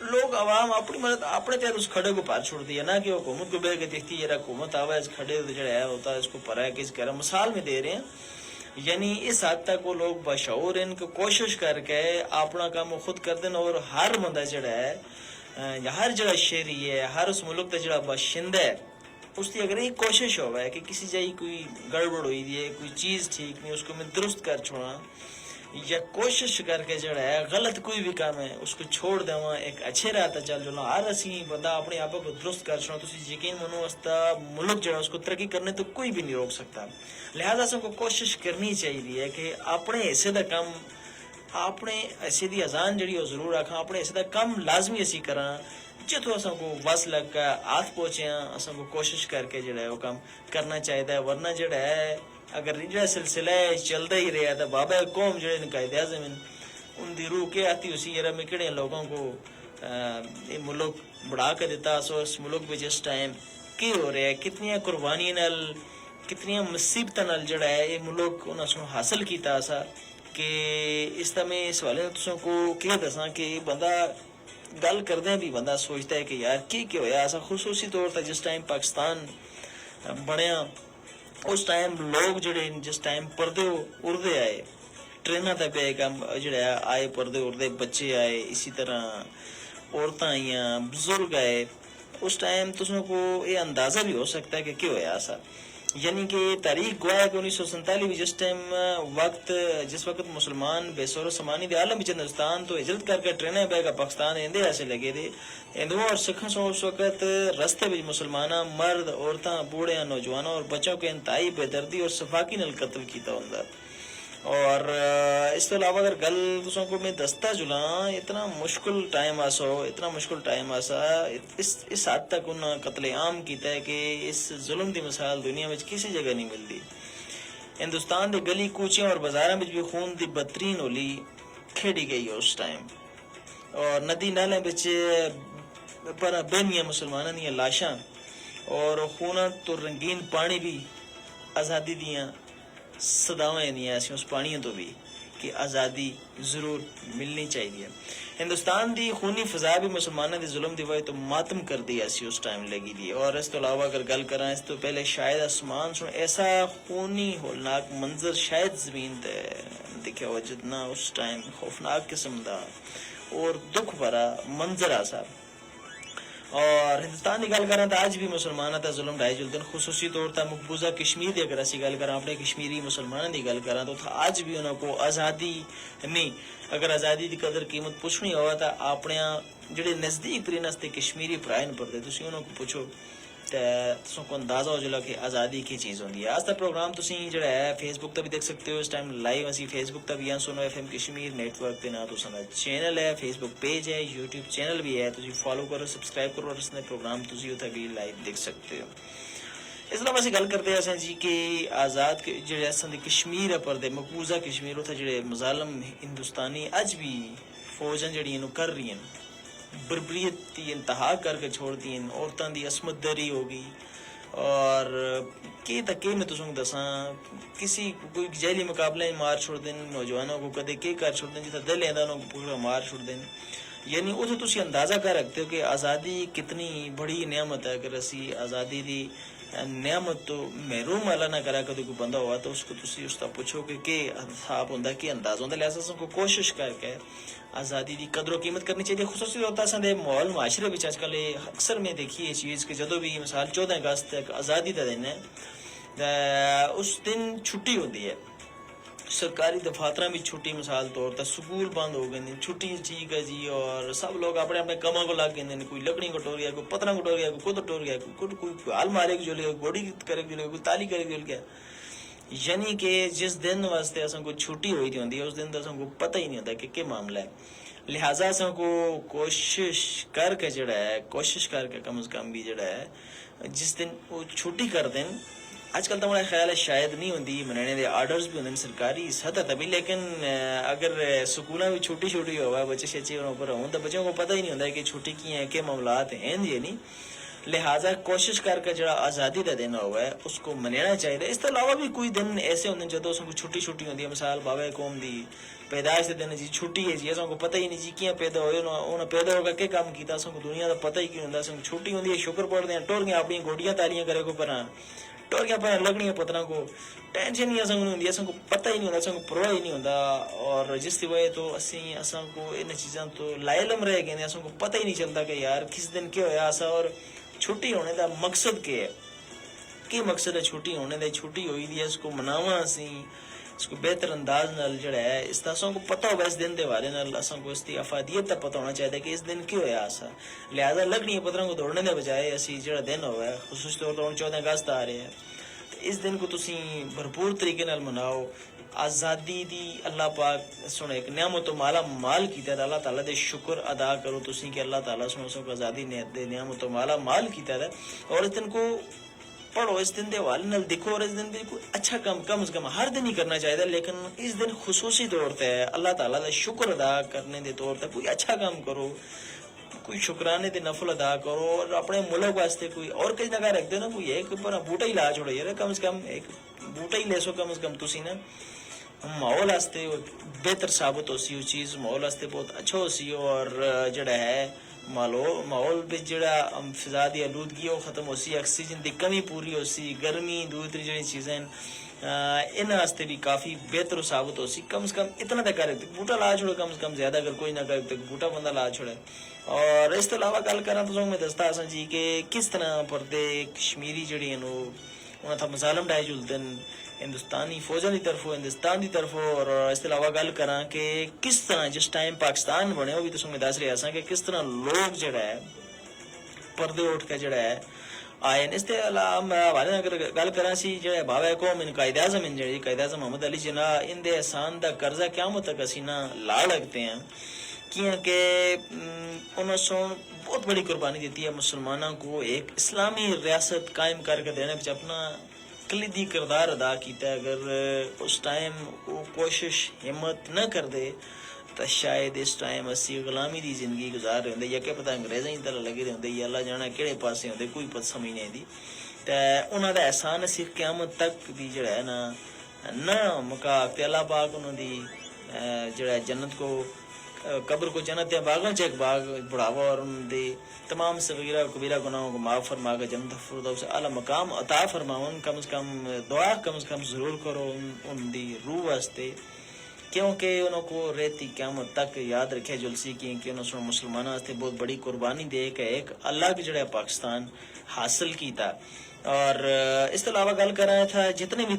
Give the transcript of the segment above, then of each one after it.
لوگ عوام اپنی مدد اپنے تحت اس کھڑے کو پار چھوڑ دیا، نہ کہ حکومت کو بے کے دیکھتی ہے حکومت آوا اس کھڑے جو ہے ہوتا ہے اس کو پرا ہے کس کہہ رہا مثال میں دے رہے ہیں، یعنی اس حد تک وہ لوگ بشعور ان کو کوشش کر کے اپنا کام خود کر دیں، اور ہر بندہ جڑا ہے ہر جڑا شہری ہے ہر اس ملک کا جڑا باشندہ ہے اس کی اگر ایک کوشش ہوا ہے کہ کسی جگہ کوئی گڑبڑ ہوئی ہے کوئی چیز ٹھیک نہیں اس کو میں درست کر چھوڑا، یا کوشش کر کے جڑا ہے غلط کوئی بھی کام ہے اس کو چھوڑ دوا ایک اچھے راہ تے چل جانا، ہر اسی بندہ اپنے آپ کو درست کر چھوڑا، تسی یقین منو استا ملک جڑا اس کو ترقی کرنے تو کوئی بھی نہیں روک سکتا۔ لہذا سب کو کوشش کرنی چاہیے کہ اپنے حصے دا کام اپنے حصے دی اذان جڑی وہ ضرور رکھاں، اپنے حصے دا کام لازمی اسی کراں، جتوں اساں کو بس لگ کے ہاتھ پہنچے اساں کو کوشش کر کے جڑا ہے وہ کام کرنا چاہیے، ورنہ جڑا ہے اگر یہ سلسلہ چلتا ہی رہا تو بابا قوم جڑے قائد اعظم ان دی روح کے آتی اسی یار میں کہڑے لوگوں کو یہ ملک بڑھا کے دیتا سو اس ملک میں جس ٹائم کی ہو رہا ہے کتنی قربانی نال کتنی مصیبت نال جڑا ہے یہ ملک انہوں نے حاصل کیتا سا کہ اس طرح میں اس والے تسوں کو کیا دساں کہ بندہ گل کردیں بھی بندہ سوچتا ہے کہ یار کی ہویا ایسا، خصوصی طور پر جس ٹائم پاکستان بنیا اس ٹائم لوگ جڑے جس ٹائم پردے اردے آئے ٹریناں تے پہ جڑا آئے پردے اردے بچے آئے، اسی طرح عورتیں آئیاں بزرگ آئے، اس ٹائم تسوں کو یہ اندازہ بھی ہو سکتا ہے کہ کیا ہویا ایسا، یعنی کہ تاریخ گواہ ہے کہ 1947 جس ٹائم جس وقت مسلمان بے سور و سمانی دے عالم وچ ہندوستان تو ہجرت کر کے ٹرینیں بہ کے پاکستان ایندے ایسے لگے دے ہندوؤں اور سکھوں سے اس وقت رستے وچ مسلماناں مرد عورتاں بوڑھے نوجوانوں اور بچوں کے انتہائی بے دردی اور صفاقی نال قتل کیتا ہوندا۔ اور اس کے علاوہ اگر گل دوسروں کو میں دستا جلاں اتنا مشکل ٹائم آسا اس حد تک انہوں نے قتل عام کیتا ہے کہ اس ظلم دی مثال دنیا میں کسی جگہ نہیں ملتی۔ ہندوستان دے گلی کوچیاں اور بازاراں میں بھی خون دی بدترین ہولی کھیڑی گئی ہے اس ٹائم، اور ندی نالے بچ پر بہنیاں مسلمانوں دیا لاشاں اور خونہ تو رنگین پانی بھی آزادی دیاں صداویں دیا ایسی اس پانیوں تو بھی کہ آزادی ضرور ملنی چاہیے۔ ہندوستان دی خونی فضا بھی مسلمانوں دی ظلم دی وجہ تو ماتم کر دی ایسی اس ٹائم لگی دی، اور اس تو علاوہ اگر گل کراں اس تو پہلے شاید آسمان سن ایسا خونی ہولناک منظر شاید زمین تے دیکھا ہوا جتنا اس ٹائم خوفناک قسم دا اور دکھ بھرا منظر آسا۔ اور ہندوستان کی گل کراں تو آج بھی مسلمانوں کا ظلم ڈھائی جلدے، خصوصی طور پر مقبوضہ کشمیر کی اگر اسی گل کراں اپنے کشمیری مسلمانوں کی گل کراں تو آج بھی انہوں کو آزادی نہیں، اگر آزادی کی قدر قیمت پوچھنی ہوا تو اپنے جڑے نزدیک ترین ہستے کشمیری پرائن پڑتے تسی انہوں کو پوچھو تو کو اندازہ ہو جلا کہ آزادی کی چیز ہوندی ہے۔ آج کا پروگرام تسی جڑا ہے فیس بک تے بھی دیکھ سکتے ہو، اس ٹائم لائیو اسی فیس بک تے بھی سنو ایف ایم کشمیر نیٹ ورک تے نا تو سنا چینل ہے، فیس بک پیج ہے، یوٹیوب چینل بھی ہے، تسی فالو کرو سبسکرائب کرو اور اس نے پروگرام تسی اتھے بھی لائیو دیکھ سکتے ہو۔ اس طرح اسی گل کرتے ہیں جی کہ آزاد جڑے اساں دی کشمیر پر دے مقبوضہ کشمیر اتھے جڑے مظالم ہندوستانی اج بھی فوجاں جڑی کر رہی ہیں بربریت کی انتہا کر کے چھوڑ دی ہیں، عورتوں دی عصمت دری ہو گئی، اور کی تکے میں تسوں دساں کسی کوئی جیلی مقابلے مار چھوڑ دیں نوجوانوں کو، کدے کے کر چھوڑ دیں جتنا دل ہے انہوں کو مار چھوڑ دیں، یعنی اتنے تسی اندازہ کر رکھتے ہو کہ آزادی کتنی بڑی نعمت ہے۔ اگر اسی آزادی دی نعمت تو محروم والا نہ کرا کدی کوئی بندہ ہوا تو اس کو تسی اس کا پوچھو کہ حساب ہوندا کہ انداز ہوندا، لہذا سب کو کوشش کر کے آزادی دی قدر و قیمت کرنی چاہیے۔ خصوصی ہوتا ہے دے ماحول معاشرے وچ اج کل اکثر میں دیکھی یہ چیز کہ جدوں بھی مثال 14 اگست تک آزادی دا دن ہے اس دن چھٹی ہوتی ہے، سرکاری دفاتر بھی چھٹی، مثال طور پر سکول بند ہو گئے چھٹی ٹھیک ہے جی، اور سب لوگ اپنے اپنے کاموں کو لگ گئے، کوئی لکڑی کٹور گیا، کوئی پتھر کٹور گیا، کوئی خود ٹور گیا، کوئی ہال مارے گا جل گیا، گوڑی کرے گا، کوئی تالی کرے گا جل گیا، یعنی کہ جس دن واسطے اساں کو چھٹی ہوئی ہوندی ہے اس دن تو اساں کو پتہ ہی نہیں ہوتا کہ کیا معاملہ ہے، لہٰذا اساں کو کوشش کر کے جڑا ہے کوشش کر کے کم از کم بھی جڑا ہے جس دن وہ چھٹی کر دیں، آج کل تو میرا خیال ہے شاید نہیں ہوندی، منانے دے آرڈرز بھی ہوندے سرکاری سطح تے بھی، لیکن اگر سکولاں بھی چھوٹی ہوا بچے شچے انہوں پر ہوں تو بچوں کو پتہ ہی نہیں ہوتا کہ چھٹی کی ہیں کہ معاملات ہیں یہ نہیں، لہٰذا کوشش کر کے جڑا آزادی کا دن ہوا ہے اس کو منانا چاہیے. اس کے علاوہ بھی کوئی دن ایسے ہوتے ہیں جدوں کو چھٹی ہوتی ہے. مثال بابا قوم دی پیدائش کے دن جی چھٹی ہے جی. اصل کو پتہ ہی نہیں جی کیوں پیدا ہوئے انہیں پیدا ہو کے کام کیا. اصل کو دنیا کا پتہ ہی کیوں ہوتا. اصل چھٹی ہوتی ہے شکر پڑھتے ہیں ٹور گیا اپنی گوڈیاں تالیاں کرے کو پر ٹور گیا پر لگنی پتنا کو ٹینشن ہی اصل کو نہیں ہوتی. اصل کو پتہ ہی نہیں ہوتا. اصل کو پرواہ ہی نہیں ہوتا. اور جس کی وجہ تو اصل کو ان چیزاں تو لا علم رہ گئے. اصل کو پتہ ہی نہیں چلتا کہ یار کس دن کیا ہوا اصا. اور چھٹی ہونے کا مقصد کیا ہے کہ مقصد ہے چھٹی ہونے کا. چھٹی ہوئی دی ہے اس کو مناواں اسی اس کو بہتر انداز نال جڑا ہے اس کا کو پتہ ہوگا اس دن کے بارے اصل کو اس کی افادیت کا پتہ ہونا چاہیے کہ اس دن کیوں ہوا ایسا. لہٰذا لگنی پتھروں کو دوڑنے کے بجائے اسی جڑا دن ہوا ہے خصوصی طور پر 14 اگست آ رہے ہیں اس دن کو تسی بھرپور طریقے نال مناؤ. آزادی دی اللہ پاک سن ایک نعمت و مالا مال کیتا ہے. اللہ تعالیٰ دے شکر ادا کرو تسی کہ اللہ تعالیٰ سن کو آزادی نے دے نعمت و مالا مال کیتا ہے. اور اس دن کو پڑھو اس دن دے حوالے نال دیکھو. اور اس دن دے کوئی اچھا کم کم از کم ہر دن ہی کرنا چاہیے لیکن اس دن خصوصی طور پہ اللہ تعالیٰ دا شکر ادا کرنے دے طور پہ کوئی اچھا کام کرو. کوئی شکرانے دے نفل ادا کرو. اور اپنے ملک واسطے کوئی اور کئی جگہ رکھ دو نا. کوئی ایک بوٹا ہی لا چھوڑو یار کم از کم ایک بوٹا ہی لے سو کم از کم تسی نا. ماحول واسطے بہتر ثابت ہو سی وہ چیز. ماحول واسطے بہت اچھا ہو سی. اور جڑا ہے ماحول بھی جڑا فضا دی آلودگی وہ ختم ہو سی. آکسیجن دی کمی پوری ہو سی. گرمی دوسری جڑی چیزیں ان واسطے بھی کافی بہتر ثابت ہو سی. کم از کم اتنا تک کرے بوٹا لا چھوڑو کم از کم. زیادہ اگر کوئی نہ کرے تو بوٹا بندہ لا چھوڑے. اور اس کے علاوہ گل کراں تو میں دستا ہاں جی کہ کس طرح پردے کشمیری جڑی ہیں انہوں تھا مظالم ڈائے جلتے ہیں ہندوستانی فوجوں کی طرف ہندوستان کی طرف. اور اس کے علاوہ گل کراں کہ کس طرح جس ٹائم پاکستان بنے وہ بھی تو میں دس رہا سا کہ کس طرح لوگ جڑا ہے پردے اٹھ کے جڑا ہے آئے. اس کے علاوہ میں حوالے اگر گل کراں سی جڑے بابا قوم ان قائد اعظم ان جڑے قائد اعظم محمد علی جناح ان دے احسان دا قرضہ قیامت تک اسی نہ لا لگتے ہیں کیونکہ انہوں نے بہت بڑی قربانی دیتی ہے مسلمانوں کو ایک اسلامی ریاست قائم کر کے دینے پہ اپنا کلیدی کردار ادا کیتا ہے. اگر اس ٹائم وہ کوشش ہمت نہ کر دے تو شاید اس ٹائم اسی غلامی دی زندگی گزار رہے ہوں. یا کہ پتہ انگریزیں ہی طرح لگے رہے ہوں. یا اللہ جانا کہڑے پاسے ہوندے کوئی پتہ سمجھ نہیں دی. تو انہوں دا احسان اسی قیامت تک بھی جڑا ہے نہ مکا تے اللہ پاک انہوں دی جڑا ہے جنت کو قبر کو جنت یا باغوں چ ایک باغ بڑھاوا. اور ان دے تمام صغیرہ کبیرہ گناہوں کو معاف فرما کے جنت فردوس اعلی مقام عطا فرماون. کم از کم دعا کم از کم ضرور کرو ان دی روح واسطے کیونکہ انہوں کو رہتی قیامت تک یاد رکھے جلسی کی کہ انہوں نے مسلمانوں واسطے بہت بڑی قربانی دے کے ایک اللہ کی جڑا پاکستان حاصل کیتا. اور اس کے علاوہ گل کر رہا تھا جتنے بھی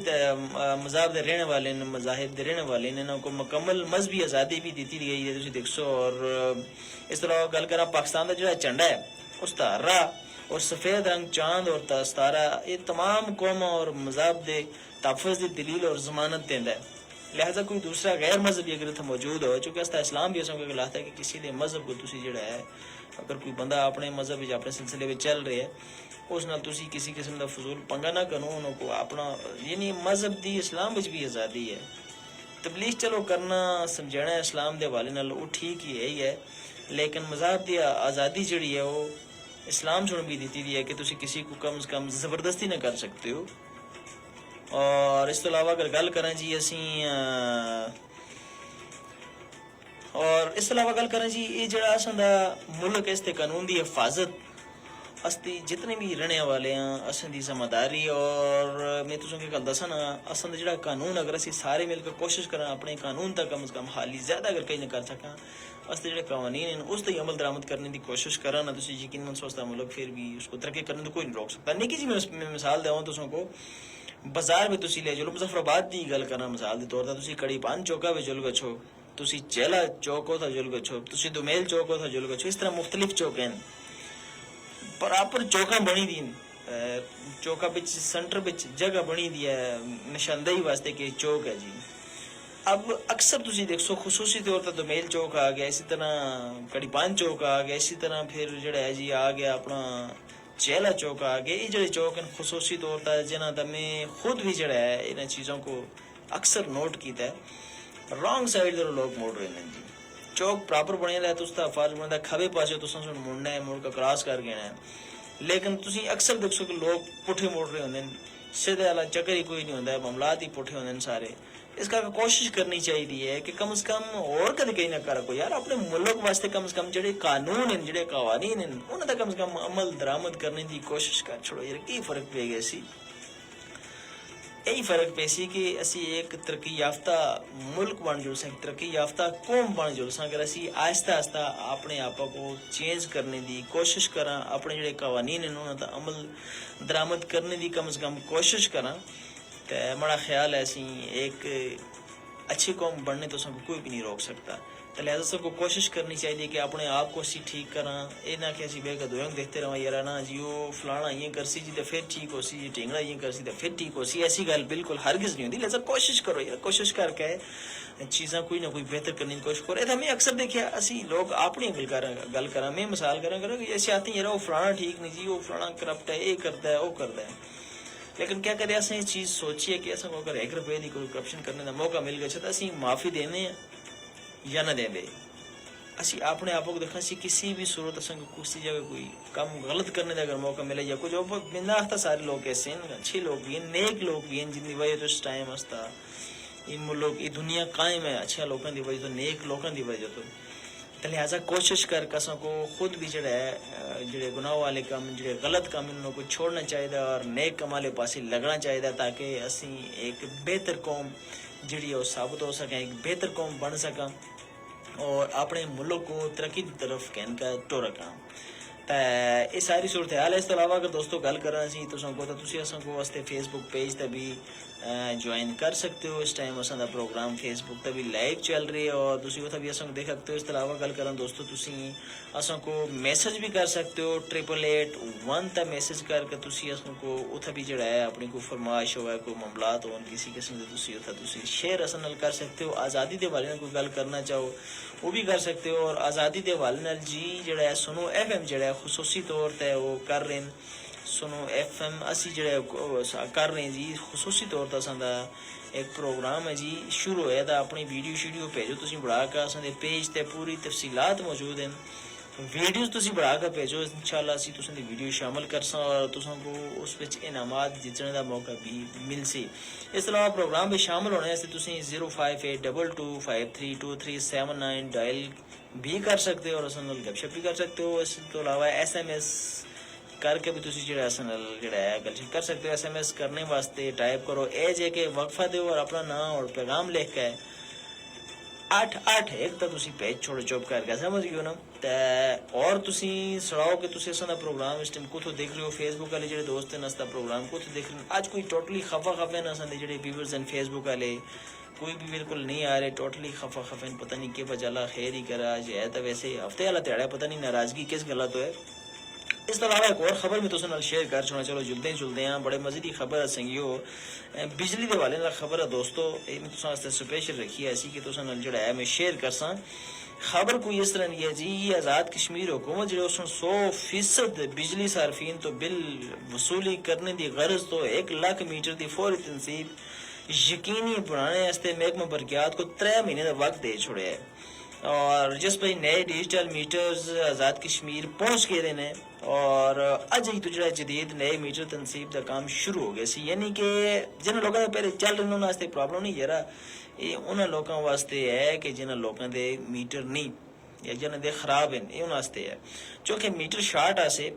مذہب دے رہنے والے ہیں مذاہب دے رہنے والے ہیں انہوں کو مکمل مذہبی آزادی بھی دیتی گئی ہے تسی دیکھو. اور اس کے علاوہ گل کر رہا پاکستان کا جڑا جھنڈا ہے اس کا ہرا اور سفید رنگ چاند اور ستارہ یہ تمام قوموں اور مذہب دے تحفظ دی دلیل اور ضمانت دیندا ہے. لہذا کوئی دوسرا غیر مذہبی اگر اتنا موجود ہو چونکہ اس کا اسلام بھی اسوں کو کہلاتا ہے کہ کسی دے مذہب کو تسی جڑا ہے اگر کوئی بندہ اپنے مذہب اپنے سلسلے میں چل رہے ہے اس نال تسی کسی قسم کا فضول پنگا نہ کرو. انہوں کو اپنا یعنی مذہب دی اسلام وچ بھی آزادی ہے. تبلیغ چلو کرنا سمجھانا اسلام دے حوالے نال وہ ٹھیک ہی ہے لیکن مذہب دی آزادی جڑی ہے وہ اسلام چن بھی دیتی دی ہے کہ تسی کسی کو کم از کم زبردستی نہ کر سکتے ہو. اور اس کے علاوہ اگر گل کریں جی یہ جڑا اساں دا ملک اس تے قانون دی حفاظت استی جتنے بھی رہنے والے ہیں اساں دی ذمہ داری. اور میں تسوں کی گل دساں نا اساں دا جڑا قانون اگر اسی سارے مل کے کوشش کریں اپنے قانون تک کم از کم حالی زیادہ اگر کہیں نہ کر سکاں اس جڑے قوانین ہیں اس تے عمل درآمد کرنے دی کوشش کریں نا تسی یقیناً سوچتا ملک پھر بھی اس کو ترقی کرنے تو کوئی نہیں روک سکتا. نکی جی میں مثال دیواں تسوں کو بازار میں تسی لے چلو مظفر آباد دی گل کرنا مثال دے طور تے تسی کڑی پان چوکا وچ جل گچھو تسی چیلا چوک ہو تھا جل گچھو تسی دومیل چوک ہو تھا جل گچھو. اس طرح مختلف چوک ہیں پراپر چوکاں بنی دی چوکا بچ سینٹر بچ جگہ بنی دی ہے نشاندہی واسطے کہ چوک ہے جی. اب اکثر تسی دیکھو خصوصی طور پر دومیل چوک آ گیا اسی طرح کڑی پان چوک آ گیا اسی طرح پھر جڑا ہے جی آ گیا اپنا چیلا چوک آ گیا. یہ جڑے چوک ہیں خصوصی طور پر جنہ دا میں خود بھی جڑا ہے انہیں چیزوں کو اکثر نوٹ کیتا ہے رانگ سائڈ دے لوگ موڑ رہے ہیں جی. چوک پراپر بنے رہا تو اس کا فرض بنتا کھبے پاسے تو سن مڑنا ہے مڑ کا کراس کر گیا ہے لیکن تسی اکثر دیکھو کہ لوگ پٹھے موڑ رہے ہوندے ہیں، سیدھے والا چکر ہی کوئی نہیں ہوندا ہے، معاملات ہی پٹھے ہوندے ہیں سارے۔ اس کا کوشش کرنی چاہیے کہ کم از کم اور کدے کہیں نہ کرا کوئی یار اپنے ملک واسطے کم از کم جڑے قانون ہیں جڑے قوانین ہیں انہاں تے کم از کم عمل درآمد کرنے دی کوشش کر چھوڑو یار۔ کی فرق پہ گیا سی؟ یہی فرق پہ سی کہ اسی ایک ترقی یافتہ ملک بن جل ساں، ترقی یافتہ قوم بن جل ساں، اگر اسی آہستہ آہستہ اپنے آپ کو چینج کرنے دی کوشش کراں، اپنے جڑے قوانین ہیں انہاں تے عمل درآمد کرنے دی کم از کم کوشش کراں، تے ہمارا خیال ہے اسی ایک اچھی قوم بننے تو سب کوئی بھی نہیں روک سکتا۔ تو لہٰذا سب کو کوشش کرنی چاہیے کہ اپنے آپ کو اسی ٹھیک کراں، یہ نہ کہ اسی بے کا دوئیں دیکھتے رہاں یار نا جی وہ فلانا یہ کرسی جی تو پھر ٹھیک ہو سی، جی ٹینگڑا یہ کرسی تو پھر ٹھیک ہو سی، ایسی گل بالکل ہرگز نہیں ہوتی۔ لہٰذا کوشش کرو یار، کوشش کر کے چیزاں کوئی نہ کوئی بہتر کرنے کی کوشش کرو۔ ہمیں اکثر دیکھا اسی لوگ اپنی گل کراں، میں مثال کراں کہ ایسے آتے ہیں یار وہ فلانا ٹھیک نہیں جی، وہ فلانا کرپٹ ہے، یہ کرتا ہے وہ کرتا ہے، لیکن کیا کرے اسیں یہ چیز سوچیے کہ اصل کو اگر 1 روپے کی کوئی کرپشن کرنے کا موقع مل گیا تو اسی معافی دینے ہیں یا نہ دیں دے۔ اسی اپنے آپ کو دیکھنا سی کسی بھی صورت اصل کو کسی جگہ کوئی کام غلط کرنے کا اگر موقع ملے یا کچھ بندہ آختا سارے لوگ ایسے ہیں، اچھے لوگ بھی ہیں، نیک لوگ بھی ہیں، جن کی وجہ تو اس ٹائم ہستا یہ ملک یہ دنیا قائم ہے اچھے لوگوں کی وجہ تو، نیک لوگوں کی وجہ تو لہٰذا کوشش کر کسوں کو خود بھی جڑا ہے جڑے گناہ والے کام جڑے غلط کام انہوں کو چھوڑنا چاہیے اور نیک کام والے پاسے لگنا چاہیے تاکہ اسی ایک بہتر قوم جڑی ہے وہ ثابت ہو سکیں، ایک بہتر قوم بن سکیں اور اپنے ملک کو ترقی کی طرف کہن کا ٹور رکھاں۔ یہ ساری صورتحال ہے۔ اس کے علاوہ اگر دوستوں گل کرنا سی تو سن کو تو تسی اساں کو واسطے فیس بک پیج تے بھی جوائن کر سکتے ہو۔ اس ٹائم اساں دا پروگرام فیس بک تے بھی لائیو چل رہی ہے اور تسی اتھا بھی اساں کو دیکھ سکتے ہو۔ اس کے علاوہ گل کرنا دوستوں تسی اساں کو میسج بھی کر سکتے ہو 8881 تے میسج کر کے تسی اساں کو اتھا بھی جڑا ہے اپنی کوئی فرمائش ہوا ہے کوئی معاملات ہون کسی قسم دے تسی اتھا تسی شیئر اساں نال کر سکتے ہو۔ آزادی دے حوالے نال کوئی گل کرنا چاہو وہ بھی کر سکتے ہو، اور آزادی دے حوالے نال جی جڑا ہے سنو ایف ایم جڑا ہے خصوصی طور تے وہ کر رہے ہیں، سنو ایف ایم اسی جڑا ہے کر رہے ہیں جی خصوصی طور تے اساں دا ایک پروگرام ہے جی شروع ہے تا اپنی ویڈیو بھیجو تسی بڑھا کے اساں دے پیج تے پوری تفصیلات موجود ہیں، ویڈیوز تسی بڑھا کے بھیجو انشاءاللہ اسی تساں دی ویڈیو شامل کرساں اور تساں کو اس وچ انعامات جتنے دا موقع بھی مل سی۔ اس طرح پروگرام میں شامل ہونے سے تسی 0582232379 ڈائل بھی کر سکتے ہو اور اساں نال گپ شپ بھی کر سکتے ہو۔ اس تو علاوہ ایس ایم ایس کر کے بھی تسی جڑا اساں نال جڑا ہے گل کر سکتے ہو۔ ایس ایم ایس کرنے واسطے ٹائپ کرو اے جے کے وقفہ دیو اور اپنا نام اور پیغام لکھ کے 881 تا تسی پیج چھوڑ چوپ کر کے سمجھ گئے نا۔ اور تسی سڑاؤ کہ تسی اساں دا پروگرام اس ٹائم کتھوں دیکھ رہے ہو، فیس بک والے جڑے دوست ہیں اس دا پروگرام کتھوں دیکھ رہے ہو۔ اج کوئی ٹوٹلی خفا ہیں اساں دے جڑے ویورز ہیں فیس بک والے کوئی بھی بالکل نہیں آ رہے، ٹوٹلی خفا ہیں، پتہ نہیں کہ بچہ اللہ خیر ہی کرا جی ہے تو ویسے ہفتے والا تیڑا پتہ نہیں ناراضگی کس گلا تو ہے۔ اس طرح ایک اور خبر میں تساں نال شیئر کر چھوڑنا، چلو جلدے ہیں بڑے مزے دی خبر ہے سنگیو بجلی دے حوالے نال خبر ہے دوستو، یہ میں تساں واسطے سپیشل رکھی ہے اسی کہ تساں نال جڑا ہے میں شیئر کرساں۔ خبر کوئی اس طرح نہیں ہے جی، یہ آزاد کشمیر حکومت جڑے اس 100% بجلی صارفین تو بل وصولی کرنے دی غرض تو 1 لاکھ میٹر دی فوری تنصیب یقینی بنانے واسطے محکمہ برقیات کو 3 مہینے کا وقت دے چھوڑے ہے، اور جس پہ نئے ڈیجیٹل میٹرز آزاد کشمیر پہنچ گئے ہیں اور اج ہی تو جڑا جدید نئے میٹر تنصیب دا کام شروع ہو گیا سی، یعنی کہ جن لوگوں نے پہلے چل رہے انہوں واسطے پرابلم نہیں یارا، یہ انہوں لوگوں واسطے ہے کہ جنہاں لوگوں دے میٹر نہیں یا جنہاں دے خراب ہیں یہ انہوں واسطے ہے، چونکہ میٹر شارٹ آسے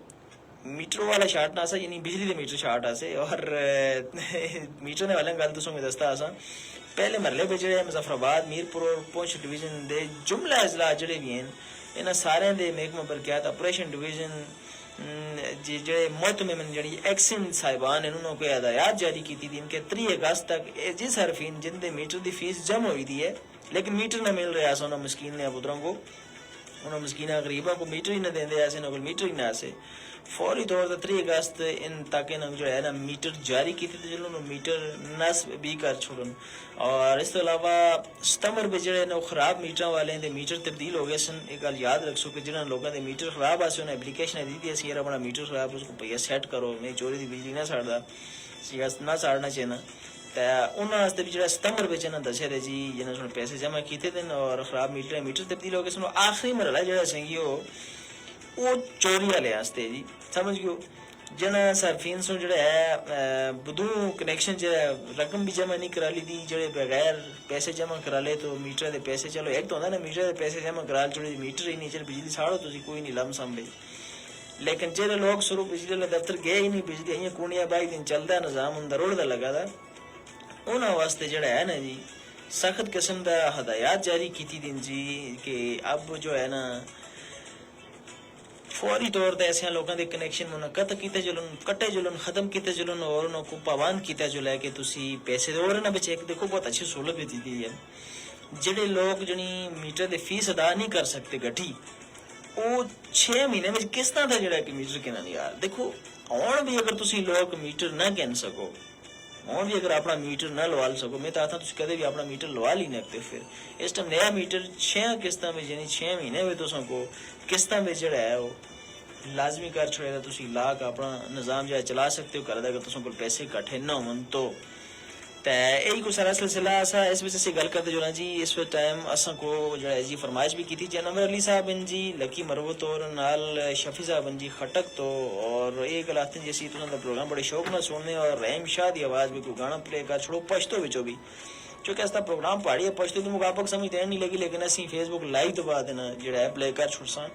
میٹر والا شارٹ نہ آسا یعنی بجلی دے میٹر شارٹ آسے، اور میٹر نے والے گل تو میں دستا آسا پہلے مرلے پہ جڑے مظفر آباد میرپور اور پونچھ ڈویژن دے جملہ اضلاع جڑے بھی ہیں انہاں سارے دے محکمہ برقیات آپریشن ڈویژن جڑے محتمم جڑی ایکسن صاحبان انہوں کو ہدایات جاری کی تھی ان کے 3 اگست تک جس صارفین جن دے میٹر دی فیس جمع ہوئی دی ہے لیکن میٹر نہ مل رہا ہے انہوں مسکین نے پتروں کو، انہوں مسکینہ غریبوں کو میٹر ہی نہ دیں دے ایسے انہوں کو میٹر ہی نہ آسے فوری طور پر 3 اگست ان تک انہوں جو ہے نا میٹر جاری کی تھی تو جنہوں میٹر نصب بھی کر چھوڑن، اور اس کے علاوہ ستمبر پہ جڑے نا خراب میٹر والے ہیں میٹر تبدیل ہو گئے سن۔ ایک گل یاد رکھو کہ جنہوں لوگوں نے میٹر خراب آسے انہیں اپلیکیشن دی تھی سیرا بڑا میٹر خراب اس کو پہیا سیٹ کرو نہیں چوری دی بجلی نہ ساڑا نہ ساڑنا چاہیے، تو انہوں واسطے بھی جڑا ستمبر پہ چنا دسے رہے جی جنہوں نے پیسے جمع کیتے تھے اور خراب میٹر تبدیل ہو گئے سن۔ آخری مرحلہ جڑا سنگیو وہ چوری والے واسطے جی سمجھ گئو، جنا صارفین سو جڑا ہے بدو کنیکشن رقم بھی جمع نہیں کرا لی دی جڑے بغیر پیسے جمع کرا لے تو میٹر دے پیسے چلو ایک تو ہوتا نا میٹر دے پیسے جمع کرا لے میٹر ہی نہیں چل بجلی ساڑو تو کوئی نہیں لم سم لے لیکن جڑے لوگ شروع بجلی والے دفتر گئے ہی نہیں بجلی ہی کونیاں بائی دن چلتا نظام اندر روڑ دا لگا دا انہاں واسطے جڑا ہے نا جی سخت قسم دا ہدایات جاری کیتی دن جی کہ اب جو ہے نا فوری طور تے ایسے لوگوں دے کنیکشن منعقد کیتے چلن کٹے چلن ختم کیتے چلن اور انہوں کو پابند کیتا چلا ہے کہ تسی پیسے دے اور نہ بچے ایک دیکھو بہت اچھی سہولت بھی دی ہے جڑے لوگ جنی میٹر دے فیس ادا نہیں کر سکتے گٹھی وہ 6 مہینے میں کس طرح دا جڑا کہ میٹر کہنا نہیں یار دیکھو اور بھی اگر تسی لوگ میٹر نہ کہن سکو اور بھی اگر اپنا میٹر نہ لوال سکو میں تو تسی کدے بھی اپنا میٹر لوا ہی نہیں سکتے پھر اس ٹائم نیا میٹر 6 قسطاں میں یعنی 6 مہینے میں تو کو قسطاں میں جڑا ہے وہ لازمی کر چھوڑے گا تسی لا کے اپنا نظام جو ہے چلا سکتے ہو کر دے اگر تسوں کو پیسے کٹھے نہ ہون تو یہی کو سارا سلسلہ اسا اس وجہ سے گل کرتے جو نا جی اس وقت ٹائم اساں کو جو ہے جی فرمائش بھی کی تھی جناب علی صاحب ان جی لکی مروت اور نال شفیع صاحب ان جی خٹک تو اور ایک گلاتے جیسی تو دا پروگرام بڑے شوق نہ سننے اور رحیم شاہ دی آواز بھی کوئی گانا پلے کر چھوڑو پشتو وچوں بھی چونکہ اس دا پروگرام پہاڑی ہے پشتو دی مقابق سمجھتے نہیں لگی لیکن اسی فیس بک لائیو تو بعد نا جڑا ہے پلے کر چھوڑساں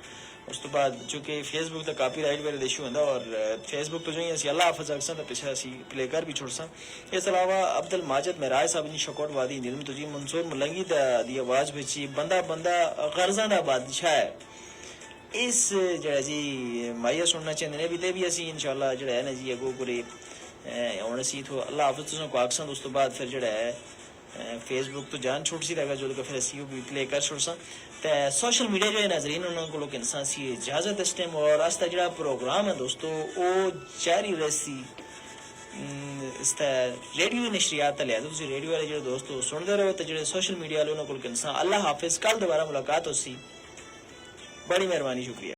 اس تو بعد چونکہ فیس بک کا کاپی رائٹ وغیرہ ایشو ہوندا اور فیس بک تو جو ہی اسی اللہ حافظ اکثر تو پیچھے اسی پلے کر بھی چھوڑساں اس علاوہ عبد الماجد معراج صاحب نے شکوٹ وادی نیلم تو جی منصور ملنگی دی آواز بچی بندہ غرضاں دا بادشاہ ہے اس جڑا جی مایا سننا چاہتے ہیں بھی تے بھی اسی انشاءاللہ جڑا ہے نا جی اگو پورے ہن اسی تو اللہ حافظ تساں کو آکساں اس تو بعد پھر جڑا ہے فیس بک تو جان چھوٹ سی رہے گا جو کہ پھر اسی بھی پلے کر چھوڑساں تے سوشل میڈیا جو ہے ناظرین انہوں کو لوگ انسان سی اجازت اس ٹائم اور آستہ جڑا پروگرام ہے دوستو او جاری رسی اس ریڈیو نشریات تلے تو تسی ریڈیو والے جڑے دوستو سن دے رہو تے جڑے سوشل میڈیا والے انہوں کو انسان اللہ حافظ کل دوبارہ ملاقات ہو سی بڑی مہربانی شکریہ